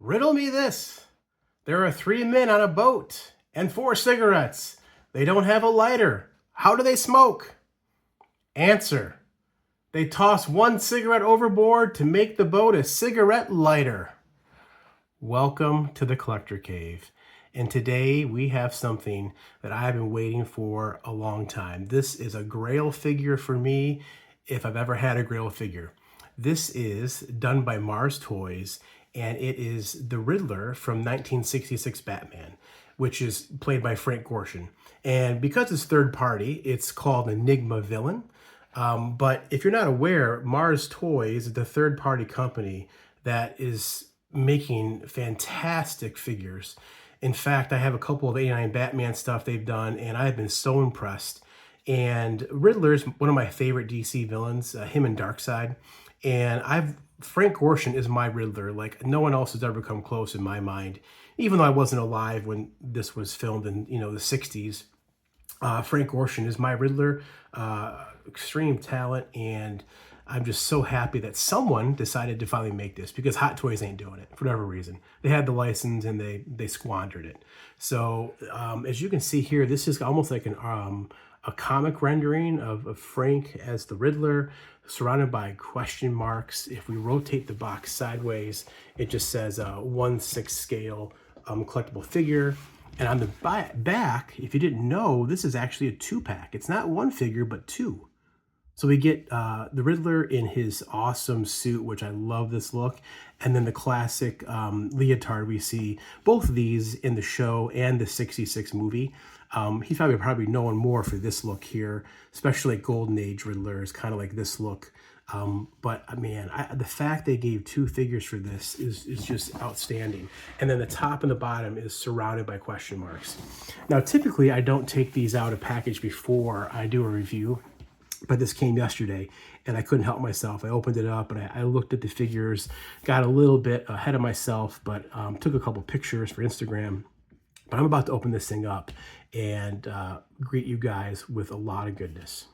Riddle me this. There are 3 men on a boat and 4 cigarettes. They don't have a lighter. How do they smoke? Answer. They toss 1 cigarette overboard to make the boat a cigarette lighter. Welcome to the Collector Cave. And today we have something that I've been waiting for a long time. This is a Grail figure for me, if I've ever had a Grail figure. This is done by Mars Toys, and it is the Riddler from 1966 Batman, which is played by Frank Gorshin. And because it's third party, it's called Enigma Villain. But if you're not aware, Mars Toys is the third party company that is making fantastic figures. In fact, I have a couple of 89 Batman stuff they've done, and I've been so impressed. And Riddler is one of my favorite DC villains, him and Darkseid. And Frank Gorshin is my Riddler. Like, no one else has ever come close in my mind. Even though I wasn't alive when this was filmed in, the 60s, Frank Gorshin is my Riddler. Extreme talent, and I'm just so happy that someone decided to finally make this, because Hot Toys ain't doing it for whatever reason. They had the license and they squandered it. So as you can see here, this is almost like a comic rendering of Frank as the Riddler, surrounded by question marks. If we rotate the box sideways, it just says 1/6 scale collectible figure. And on the back, if you didn't know, this is actually a 2-pack. It's not 1 figure, but 2. So we get the Riddler in his awesome suit, which I love this look. And then the classic leotard. We see both of these in the show and the 66 movie. He's probably known more for this look here, especially Golden Age Riddler is kind of like this look. But man, the fact they gave 2 figures for this is just outstanding. And then the top and the bottom is surrounded by question marks. Now, typically I don't take these out of package before I do a review, but this came yesterday and I couldn't help myself. I opened it up and I looked at the figures, got a little bit ahead of myself, but took a couple pictures for Instagram. But I'm about to open this thing up and greet you guys with a lot of goodness.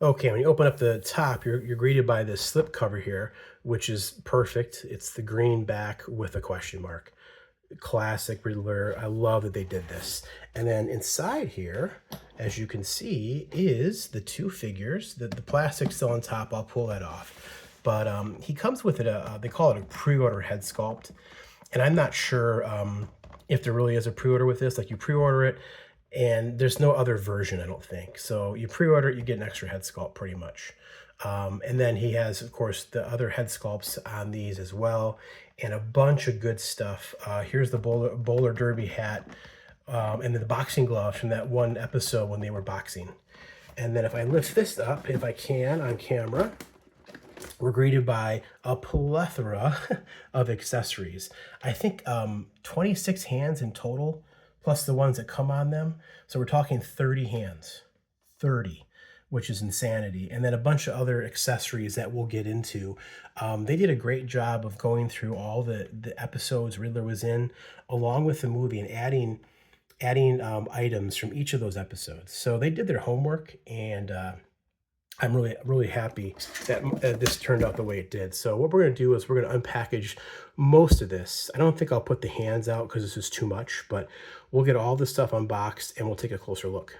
Okay, when you open up the top, you're greeted by this slip cover here, which is perfect. It's the green back with a question mark. Classic Riddler. I love that they did this. And then inside here, as you can see, is the 2 figures. The plastic's still on top. I'll pull that off. But he comes with it, they call it a pre-order head sculpt. And I'm not sure if there really is a pre-order with this. Like, you pre-order it, and there's no other version, I don't think. So you pre-order it, you get an extra head sculpt pretty much. And then he has, of course, the other head sculpts on these as well, and a bunch of good stuff. Here's the bowler derby hat, and then the boxing gloves from that one episode when they were boxing. And then if I lift this up, if I can, on camera, we're greeted by a plethora of accessories. I think 26 hands in total, plus the ones that come on them. So we're talking 30 hands, 30, which is insanity. And then a bunch of other accessories that we'll get into. They did a great job of going through all the episodes Riddler was in, along with the movie, and adding items from each of those episodes. So they did their homework, and I'm really happy that this turned out the way it did. So what we're going to do is we're going to unpackage most of this. I don't think I'll put the hands out because this is too much, but we'll get all this stuff unboxed and we'll take a closer look.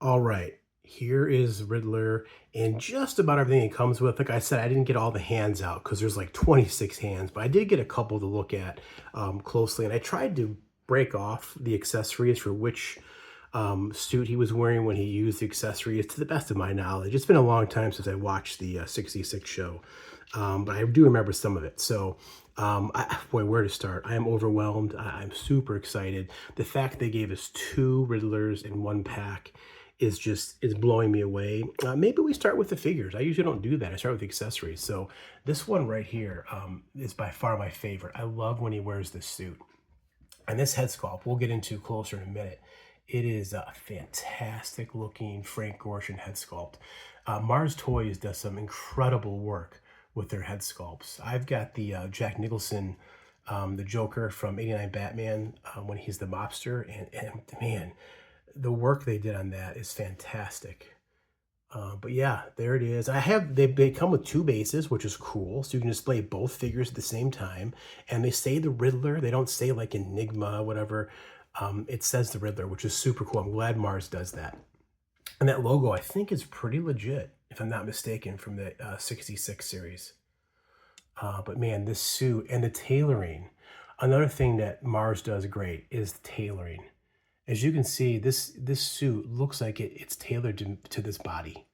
All right, here is Riddler and just about everything it comes with. Like I said, I didn't get all the hands out because there's like 26 hands, but I did get a couple to look at closely. And I tried to break off the accessories for which suit he was wearing when he used the accessories, to the best of my knowledge. It's been a long time since I watched the 66 show, but I do remember some of it. So boy, where to start? I am overwhelmed. I'm super excited. The fact they gave us 2 Riddlers in 1 pack is blowing me away. Maybe we start with the figures. I usually don't do that. I start with the accessories. So this one right here is by far my favorite. I love when he wears this suit. And this head sculpt, we'll get into closer in a minute. It is a fantastic looking Frank Gorshin head sculpt. Mars Toys does some incredible work with their head sculpts. I've got the Jack Nicholson, the Joker from 89 Batman, when he's the mobster, and man, the work they did on that is fantastic. But yeah, there it is. They come with two bases, which is cool. So you can display both figures at the same time. And they say the Riddler. They don't say like Enigma, whatever. It says the Riddler, which is super cool. I'm glad Mars does that. And that logo, I think, is pretty legit, if I'm not mistaken, from the 66 series. But man, this suit and the tailoring. Another thing that Mars does great is the tailoring. As you can see, this suit looks like it's tailored to this body.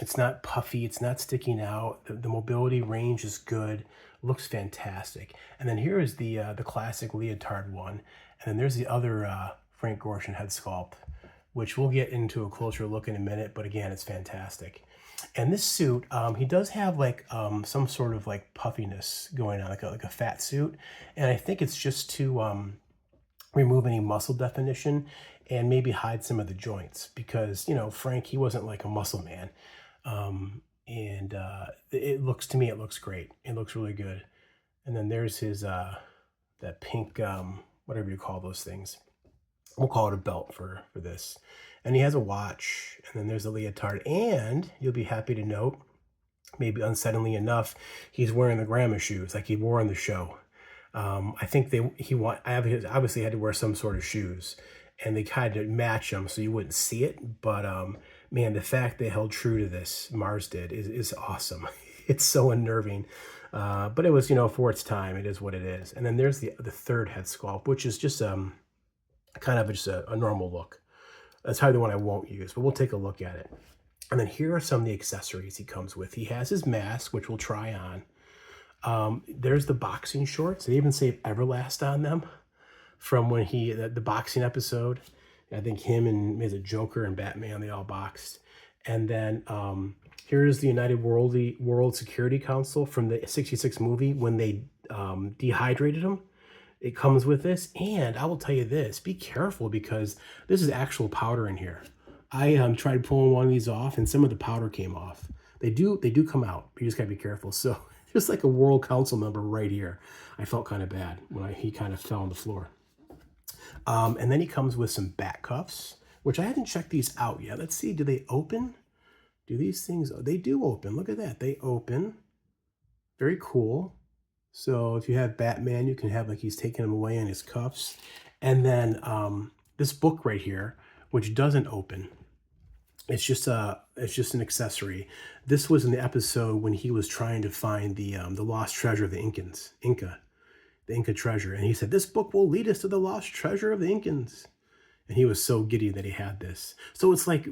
It's not puffy. It's not sticking out. The mobility range is good. Looks fantastic. And then here is the classic leotard one. And then there's the other Frank Gorshin head sculpt, which we'll get into a closer look in a minute. But again, it's fantastic. And this suit, he does have like some sort of like puffiness going on, like a fat suit. And I think it's just to remove any muscle definition and maybe hide some of the joints, because, you know, Frank, he wasn't like a muscle man. It looks, to me, it looks great. It looks really good. And then there's his, that pink, whatever you call those things. We'll call it a belt for this. And he has a watch, and then there's a leotard. And you'll be happy to note, maybe unsettlingly enough, he's wearing the grandma shoes like he wore on the show. I think I obviously had to wear some sort of shoes, and they kind of match them so you wouldn't see it. But man, the fact they held true to this, Mars did, is awesome. It's so unnerving. But it was, you know, for its time, it is what it is. And then there's the third head sculpt, which is just kind of just a normal look. That's probably the one I won't use, but we'll take a look at it. And then here are some of the accessories he comes with. He has his mask, which we'll try on. There's the boxing shorts. They even say Everlast on them from when the boxing episode. I think him and maybe the Joker and Batman, they all boxed. And then here's the United World Security Council from the 66 movie when they dehydrated him. It comes with this. And I will tell you this, be careful, because this is actual powder in here. I tried pulling one of these off and some of the powder came off. They do come out, but you just gotta be careful. So just like a World Council member right here. I felt kind of bad when he kind of fell on the floor. And then he comes with some back cuffs, which I haven't checked these out yet. Let's see, do they open? Do these things, they do open. Look at that, they open. Very cool. So if you have Batman, you can have like he's taking him away in his cuffs. And then this book right here, which doesn't open. It's just an accessory. This was in the episode when he was trying to find the lost treasure of the the Inca treasure. And he said, this book will lead us to the lost treasure of the Incans. And he was so giddy that he had this. So it's like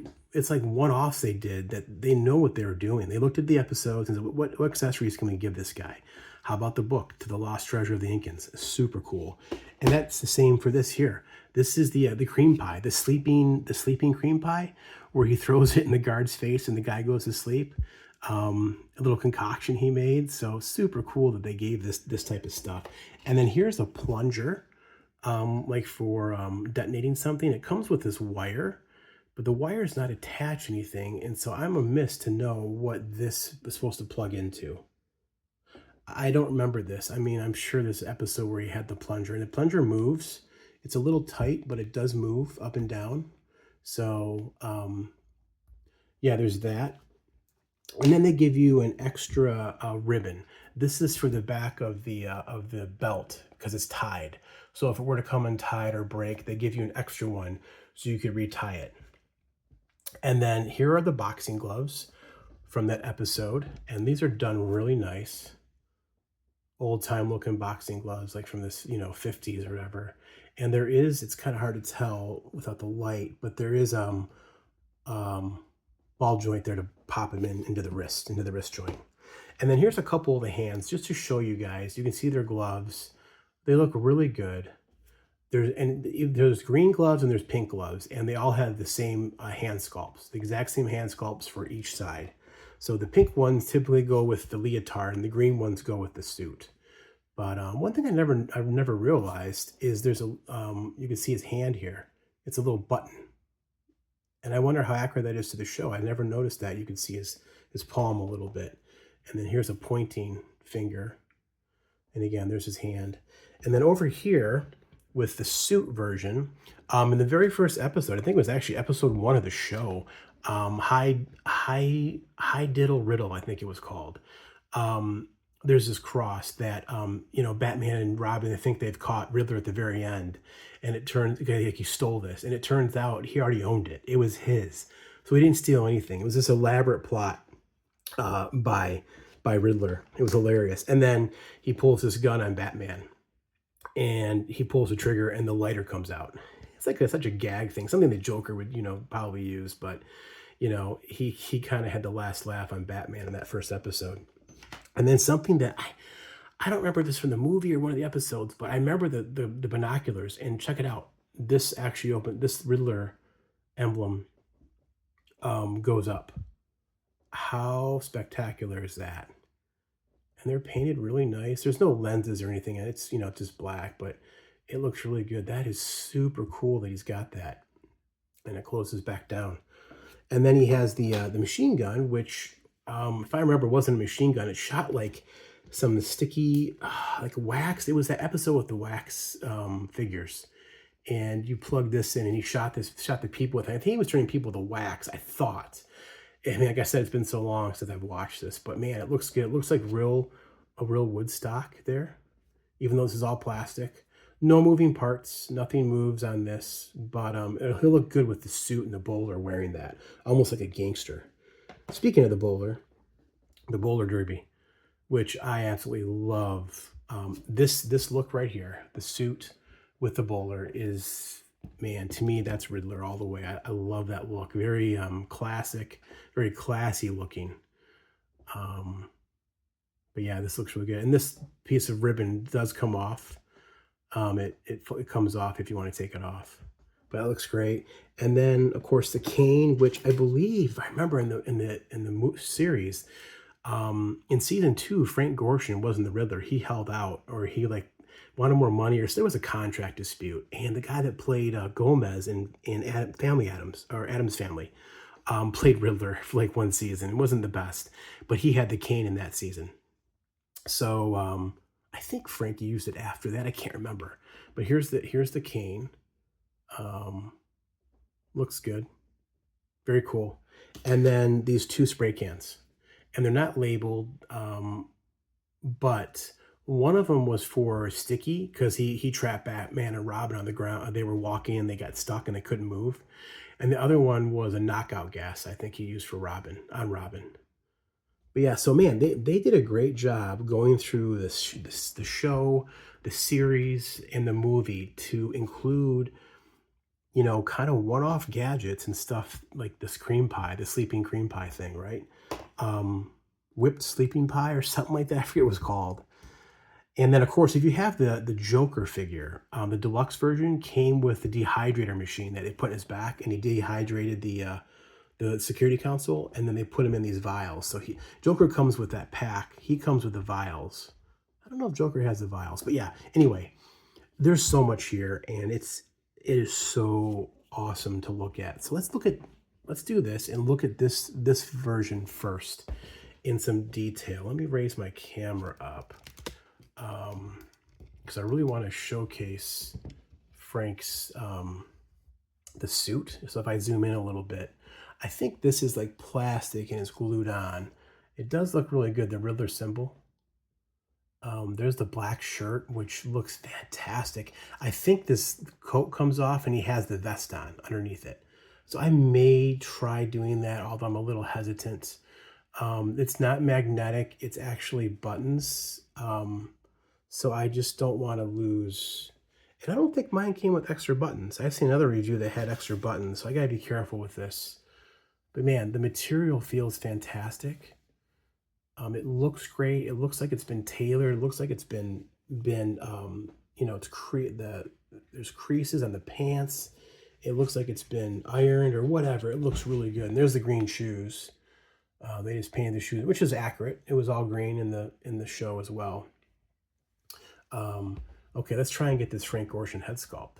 one-offs they did, that they know what they were doing. They looked at the episodes and said, what accessories can we give this guy? How about the book, To the Lost Treasure of the Incans? Super cool. And that's the same for this here. This is the cream pie, the sleeping cream pie, where he throws it in the guard's face and the guy goes to sleep. A little concoction he made. So super cool that they gave this type of stuff. And then here's a plunger, like for detonating something. It comes with this wire, but the wire is not attached to anything. And so I'm amiss to know what this is supposed to plug into. I don't remember this. I mean, I'm sure this episode where he had the plunger, and the plunger moves. It's a little tight, but it does move up and down. So, yeah, there's that. And then they give you an extra ribbon. This is for the back of the belt because it's tied. So if it were to come untied or break, they give you an extra one so you could retie it. And then here are the boxing gloves from that episode. And these are done really nice. Old time looking boxing gloves, like from this, 50s or whatever. And there is, it's kind of hard to tell without the light, but there is ball joint there to pop them into the wrist joint. And then here's a couple of the hands just to show you guys. You can see their gloves. They look really good. There's green gloves and there's pink gloves, and they all have the same hand sculpts, the exact same hand sculpts for each side. So the pink ones typically go with the leotard and the green ones go with the suit. But one thing I've never realized is there's you can see his hand here. It's a little button. And I wonder how accurate that is to the show. I never noticed that. You can see his palm a little bit. And then here's a pointing finger. And again, there's his hand. And then over here with the suit version, in the very first episode, I think it was actually episode 1 of the show, High Diddle Riddle, I think it was called. Um, there's this cross that Batman and Robin, they think they've caught Riddler at the very end, and it turns like he stole this, and it turns out he already owned it. It was his, so he didn't steal anything. It was this elaborate plot by Riddler. It was hilarious, and then he pulls this gun on Batman, and he pulls the trigger, and the lighter comes out. It's like such a gag thing, something the Joker would probably use, but he kind of had the last laugh on Batman in that first episode. And then something that I don't remember this from the movie or one of the episodes, but I remember the binoculars, and check it out. This actually opened, this Riddler emblem goes up. How spectacular is that? And they're painted really nice. There's no lenses or anything, and it's just black, but it looks really good. That is super cool that he's got that. And it closes back down. And then he has the machine gun, which if I remember wasn't a machine gun. It shot like some sticky like wax. It was that episode with the wax figures. And you plug this in, and he shot the people with it. I think he was turning people to wax, I thought. I mean, like I said, it's been so long since I've watched this, but man, it looks good. It looks like a real wood stock there, even though this is all plastic. No moving parts, nothing moves on this, but he'll look good with the suit and the bowler wearing that, almost like a gangster. Speaking of the bowler derby, which I absolutely love. This look right here, the suit with the bowler is, man, to me, that's Riddler all the way. I love that look. Very classic, very classy looking. But yeah, this looks really good. And this piece of ribbon does come off. It comes off if you want to take it off. But that looks great. And then of course the cane, which I believe I remember in the series, in season 2, Frank Gorshin wasn't the Riddler. He held out, or he like wanted more money, or so there was a contract dispute. And the guy that played Gomez in Adam's Family, played Riddler for like one season. It wasn't the best, but he had the cane in that season. So I think Frankie used it after that. I can't remember. But here's the cane. Looks good. Very cool. And then these 2 spray cans. And they're not labeled, but one of them was for Sticky, because he trapped Batman and Robin on the ground. They were walking and they got stuck and they couldn't move. And the other one was a knockout gas, I think he used for Robin. But yeah, so man, they did a great job going through the show, the series, and the movie to include, kind of one-off gadgets and stuff like this cream pie, the sleeping cream pie thing, right? Whipped sleeping pie or something like that. I forget what it was called. And then, of course, if you have the Joker figure, the deluxe version came with the dehydrator machine that they put in his back, and he dehydrated the security council, and then they put him in these vials. So Joker comes with that pack. He comes with the vials. I don't know if Joker has the vials, but yeah. Anyway, there's so much here, and it is so awesome to look at. So let's do this and look at this version first in some detail. Let me raise my camera up because I really want to showcase Frank's the suit. So if I zoom in a little bit, I think this is like plastic and it's glued on. It does look really good, the Riddler symbol. There's the black shirt, which looks fantastic. I think this coat comes off and he has the vest on underneath it. So I may try doing that, although I'm a little hesitant. It's not magnetic, it's actually buttons. So I just don't want to lose. And I don't think mine came with extra buttons. I've seen another review that had extra buttons, so I gotta be careful with this. But man, the material feels fantastic. It looks great. It looks like it's been tailored. It looks like it's been it's there's creases on the pants. It looks like it's been ironed or whatever. It looks really good. And there's the green shoes. They just painted the shoes, which is accurate. It was all green in the show as well. Okay, let's try and get this Frank Gorshin head sculpt.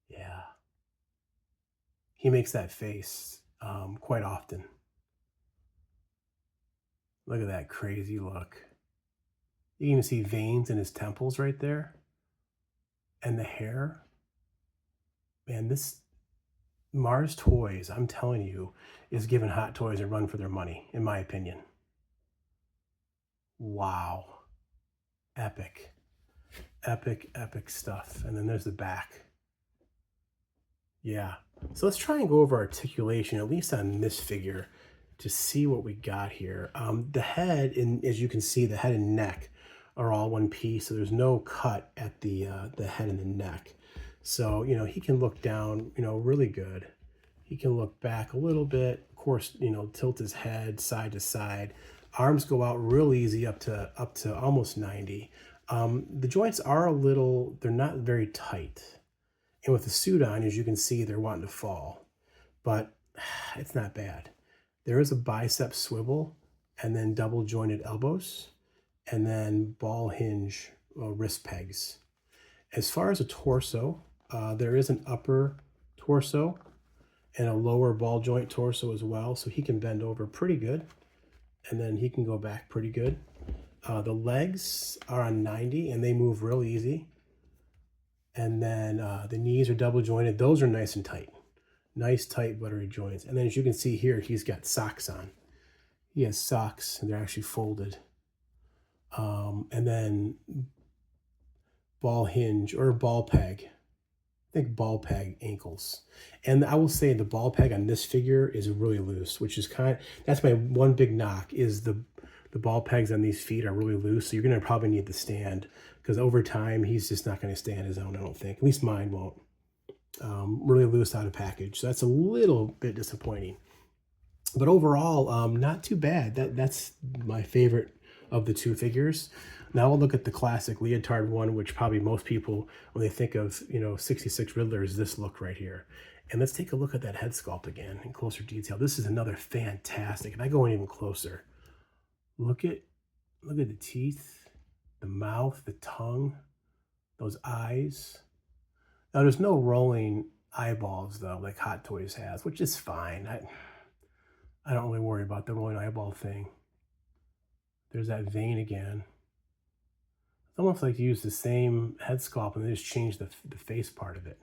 Yeah. He makes that face quite often. Look at that crazy look. You can even see veins in his temples right there. And the hair. Man, this Mars Toys, I'm telling you, is giving Hot Toys a run for their money, in my opinion. Wow. Epic. Epic, epic stuff. And then there's the back. Yeah. So let's try and go over articulation, at least on this figure, to see what we got here. The head, and as you can see, the head and neck are all one piece, so there's no cut at the head and the neck. So, you know, he can look down, you know, really good. He can look back a little bit, of course, you know, tilt his head side to side. Arms go out real easy up to almost 90. The joints are a little, they're not very tight. And with the suit on, as you can see, they're wanting to fall, but it's not bad. There is a bicep swivel and then double jointed elbows and then ball hinge wrist pegs. As far as a torso, there is an upper torso and a lower ball joint torso as well. So he can bend over pretty good and then he can go back pretty good. The legs are on 90 and they move real easy. And then the knees are double jointed. Those are nice and tight. Nice, tight, buttery joints. And then as you can see here, he's got socks on. He has socks, and they're actually folded. And then ball hinge or ball peg. I think ball peg ankles. And I will say the ball peg on this figure is really loose, which is that's my one big knock, is the ball pegs on these feet are really loose. So you're going to probably need the stand, because over time, he's just not going to stay on his own, I don't think. At least mine won't. Really loose out of package. So that's a little bit disappointing. But overall, not too bad. That's my favorite of the two figures. Now we'll look at the classic leotard one, which probably most people, when they think of, you know, 66 Riddler, is this look right here. And let's take a look at that head sculpt again in closer detail. This is another fantastic. And I go in even closer. Look at the teeth, the mouth, the tongue, those eyes. Now, there's no rolling eyeballs, though, like Hot Toys has, which is fine. I don't really worry about the rolling eyeball thing. There's that vein again. It's almost like you use the same head sculpt and they just change the face part of it.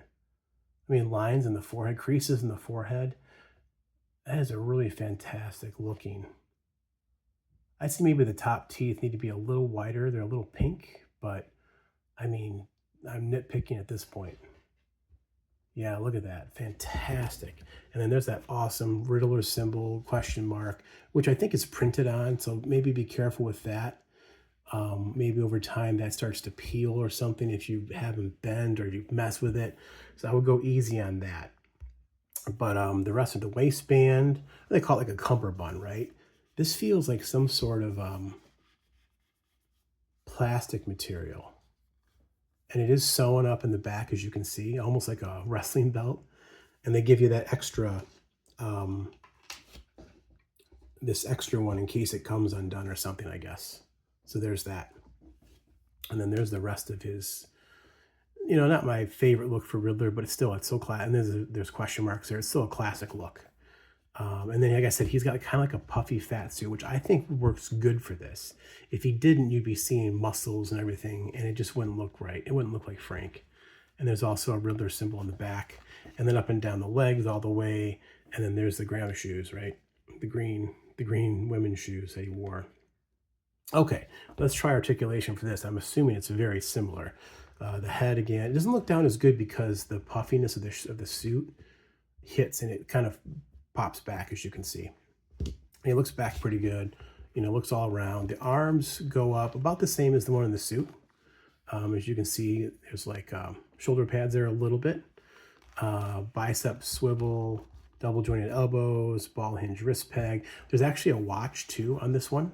I mean, lines in the forehead, creases in the forehead. That is a really fantastic looking. I'd say maybe the top teeth need to be a little whiter. They're a little pink, but I mean, I'm nitpicking at this point. Yeah, look at that. Fantastic. And then there's that awesome Riddler symbol, question mark, which I think is printed on, so maybe be careful with that. Maybe over time that starts to peel or something if you have them bend or you mess with it. So I would go easy on that. But the rest of the waistband, they call it like a cummerbund, right? This feels like some sort of plastic material. And it is sewn up in the back, as you can see, almost like a wrestling belt. And they give you that extra, this extra one in case it comes undone or something, I guess. So there's that. And then there's the rest of his, you know, not my favorite look for Riddler, but it's so classic. And there's question marks there. It's still a classic look. And then, like I said, he's got kind of like a puffy fat suit, which I think works good for this. If he didn't, you'd be seeing muscles and everything, and it just wouldn't look right. It wouldn't look like Frank. And there's also a Riddler symbol on the back, and then up and down the legs all the way, and then there's the grandma shoes, right? The green women's shoes that he wore. Okay, let's try articulation for this. I'm assuming it's very similar. The head, again, it doesn't look down as good because the puffiness of the suit hits, and it kind of pops back, as you can see. It looks back pretty good. You know, looks all around. The arms go up about the same as the one in the suit. As you can see, there's like shoulder pads there a little bit. Bicep swivel, double jointed elbows, ball hinge wrist peg. There's actually a watch too on this one.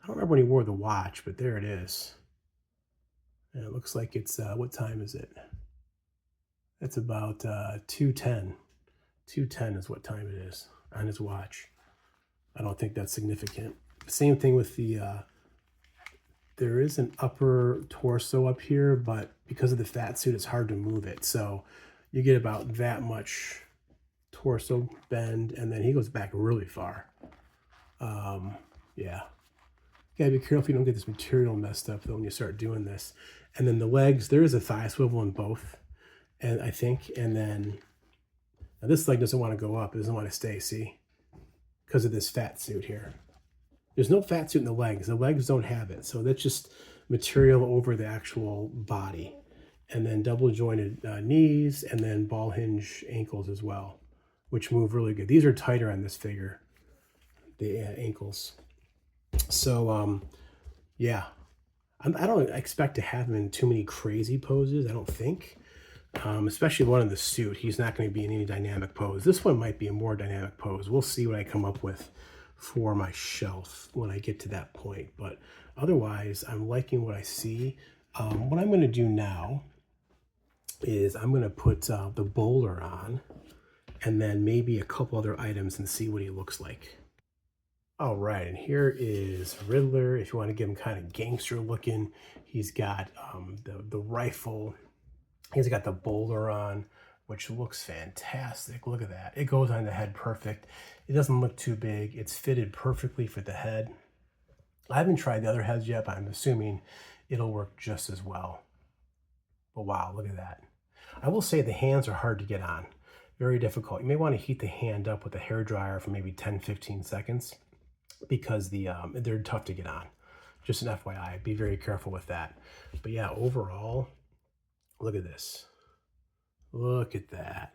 I don't remember when he wore the watch, but there it is. And it looks like it's, what time is it? It's about 2:10. 2:10 is what time it is on his watch. I don't think that's significant. Same thing with the, there is an upper torso up here, but because of the fat suit, it's hard to move it. So you get about that much torso bend, and then he goes back really far. Yeah. You gotta be careful you don't get this material messed up though when you start doing this. And then the legs, there is a thigh swivel in both, and I think, and then Now this leg doesn't want to go up. It doesn't want to stay, see? Because of this fat suit here. There's no fat suit in the legs. The legs don't have it. So that's just material over the actual body. And then double jointed knees, and then ball hinge ankles as well, which move really good. These are tighter on this figure, the ankles. So, yeah. I don't expect to have him in too many crazy poses, I don't think. Especially one in the suit. He's not going to be in any dynamic pose. This one might be a more dynamic pose. We'll see what I come up with for my shelf when I get to that point. But otherwise, I'm liking what I see. What I'm going to do now is I'm going to put the bowler on, and then maybe a couple other items and see what he looks like. All right, and here is Riddler. If you want to give him kind of gangster looking, he's got the rifle. He's got the bowler on, which looks fantastic. Look at that. It goes on the head perfect. It doesn't look too big. It's fitted perfectly for the head. I haven't tried the other heads yet, but I'm assuming it'll work just as well. But wow, look at that. I will say the hands are hard to get on. Very difficult. You may want to heat the hand up with a hairdryer for maybe 10-15 seconds because they're tough to get on. Just an FYI, be very careful with that. But yeah, overall, look at this. Look at that.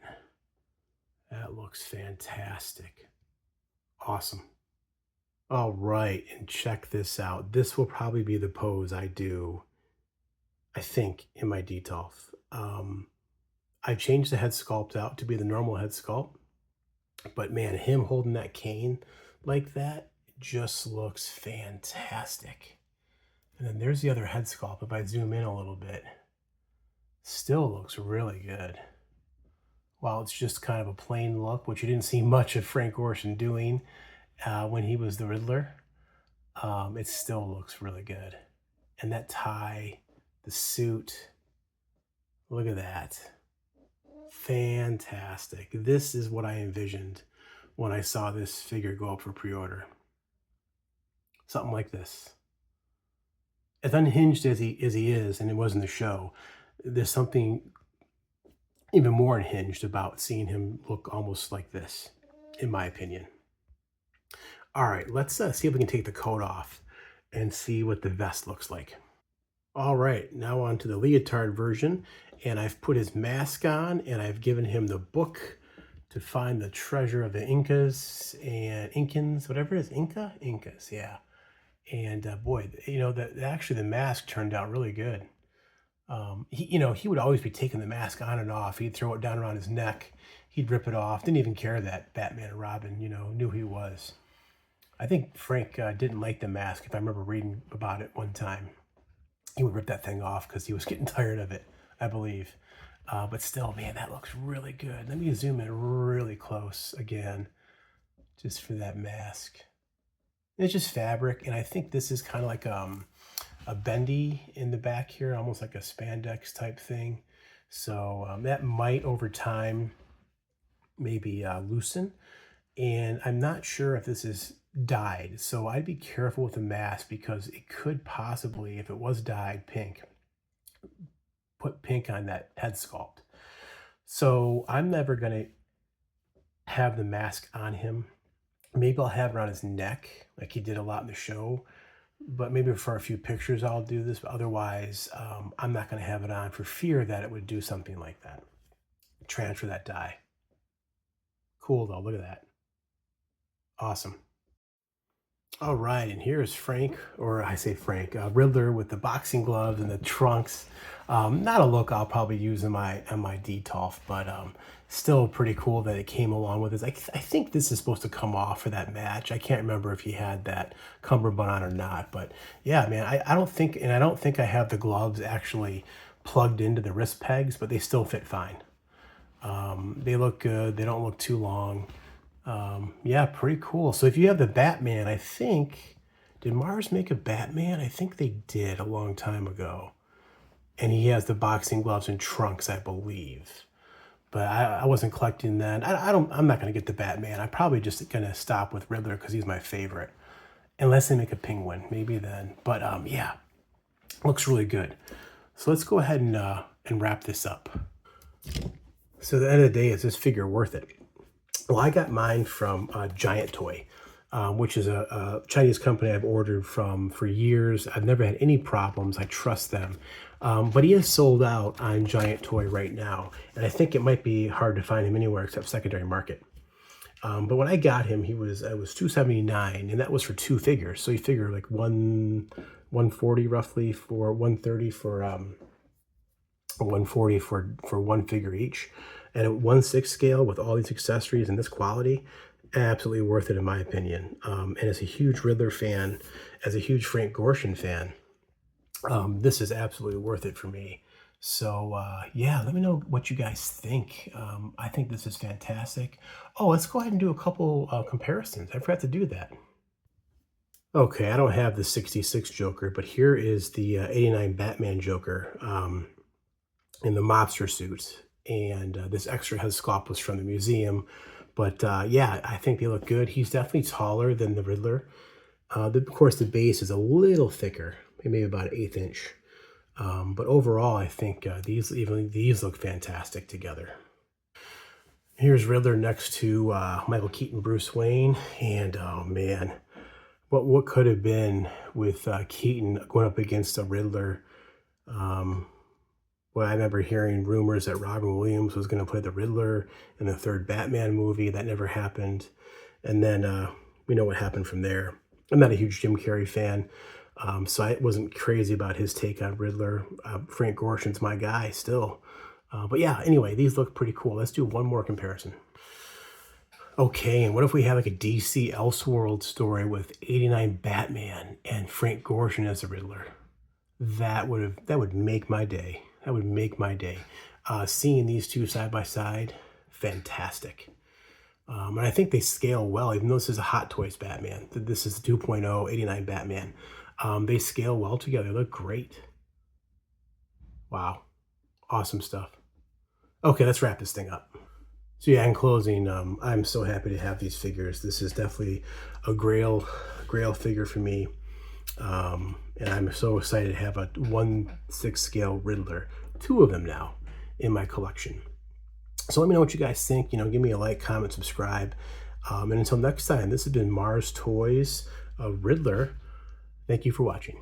That looks fantastic. Awesome. All right, and check this out. This will probably be the pose I do, I think, in my detolf. I've changed the head sculpt out to be the normal head sculpt, but man, him holding that cane like that just looks fantastic. And then there's the other head sculpt. If I zoom in a little bit, still looks really good. While it's just kind of a plain look, which you didn't see much of Frank Gorshin doing when he was the Riddler, it still looks really good. And that tie, the suit, look at that. Fantastic. This is what I envisioned when I saw this figure go up for pre-order. Something like this. As unhinged as he is, and it was in the show, there's something even more unhinged about seeing him look almost like this, in my opinion. All right, let's see if we can take the coat off and see what the vest looks like. All right, now on to the leotard version, and I've put his mask on, and I've given him the book to find the treasure of the Incas and Incans, whatever it is, Incas, yeah. And boy, you know, actually the mask turned out really good. He would always be taking the mask on and off. He'd throw it down around his neck. He'd rip it off. Didn't even care that Batman and Robin, knew who he was. I think Frank didn't like the mask, if I remember reading about it one time. He would rip that thing off because he was getting tired of it, I believe. But still, man, that looks really good. Let me zoom in really close again, just for that mask. It's just fabric, and I think this is kind of like a bendy in the back here, almost like a spandex type thing. So that might over time maybe loosen. And I'm not sure if this is dyed, so I'd be careful with the mask because it could possibly, if it was dyed pink, put pink on that head sculpt. So I'm never going to have the mask on him. Maybe I'll have it around his neck like he did a lot in the show, but maybe for a few pictures I'll do this, but otherwise I'm not going to have it on for fear that it would do something like that. Transfer that dye. Cool though, look at that. Awesome. All right, and here's Frank, or I say Frank, Riddler with the boxing gloves and the trunks. Not a look I'll probably use in my detolf, but still pretty cool that it came along with this. I think this is supposed to come off for that match. I can't remember if he had that cummerbund on or not, but yeah, man, I don't think I have the gloves actually plugged into the wrist pegs, but they still fit fine. They look good. They don't look too long. Yeah, pretty cool. So if you have the Batman, I think, did Mars make a Batman? I think they did a long time ago. And he has the boxing gloves and trunks, I believe. But I wasn't collecting that. I'm not going to get the Batman. I'm probably just going to stop with Riddler because he's my favorite. Unless they make a Penguin, maybe then. But yeah, looks really good. So let's go ahead and wrap this up. So at the end of the day, is this figure worth it? Well, I got mine from Giant Toy, which is a Chinese company I've ordered from for years. I've never had any problems. I trust them. But he is sold out on Giant Toy right now, and I think it might be hard to find him anywhere except secondary market. But when I got him, it was $279, and that was for 2 figures. So you figure like 140 roughly for 130 for 140 for 1 figure each, and at 1/6 scale with all these accessories and this quality, absolutely worth it in my opinion. And as a huge Riddler fan, as a huge Frank Gorshin fan, this is absolutely worth it for me. So yeah, let me know what you guys think. I think this is fantastic. Oh, let's go ahead and do a couple comparisons. I forgot to do that. Okay, I don't have the 66 Joker, but here is the 89 Batman Joker in the mobster suit. And this extra head sculpt was from the museum. But yeah, I think they look good. He's definitely taller than the Riddler. Of course, the base is a little thicker, maybe about an 1/8 inch. But overall, I think these look fantastic together. Here's Riddler next to Michael Keaton, Bruce Wayne, and oh man, what could have been with Keaton going up against a Riddler? Well, I remember hearing rumors that Robin Williams was going to play the Riddler in the 3rd Batman movie. That never happened, and then we know what happened from there. I'm not a huge Jim Carrey fan. So I wasn't crazy about his take on Riddler. Frank Gorshin's my guy still. But yeah, anyway, these look pretty cool. Let's do one more comparison. Okay, and what if we have like a DC Elseworld story with 89 Batman and Frank Gorshin as the Riddler? That would make my day. That would make my day. Seeing these two side by side, fantastic. And I think they scale well, even though this is a Hot Toys Batman. This is the 2.0 89 Batman. They scale well together. They look great. Wow. Awesome stuff. Okay, let's wrap this thing up. So yeah, in closing, I'm so happy to have these figures. This is definitely a grail figure for me. And I'm so excited to have a 1/6 scale Riddler, 2 of them now in my collection. So let me know what you guys think. You know, give me a like, comment, subscribe. And until next time, this has been Mars Toys Riddler. Thank you for watching.